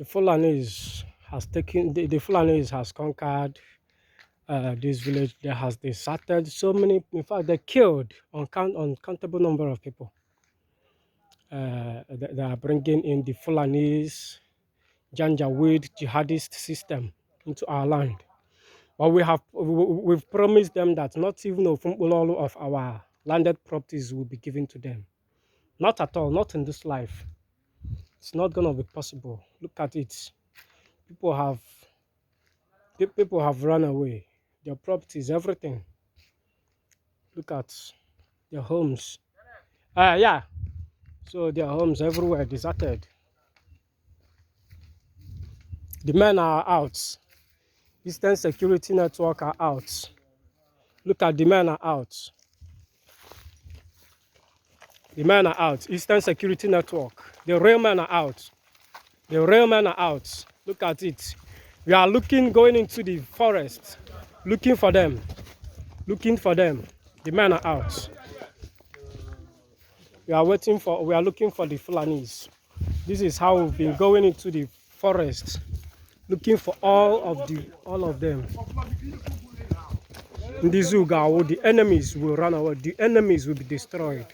The Fulanis has taken the Fulanis has conquered this village. They started so many. In fact, they killed uncountable number of people. They are bringing in the Fulanis, Janjaweed jihadist system into our land. But we've promised them that not even all of our landed properties will be given to them. Not at all, not in this life. It's not going to be possible. Look at it. People have people have run away. Their properties, everything. Look at their homes. Yeah. So their homes everywhere deserted. The men are out. Eastern Security Network are out. Look at the men are out. The men are out. Eastern Security Network. The real men are out. The real men are out. Look at it. We are going into the forest, looking for them. Looking for them. The men are out. We are looking for the Fulanis. This is how we've been going into the forest, looking for all of them. In the Zugawo, the enemies will run away. The enemies will be destroyed.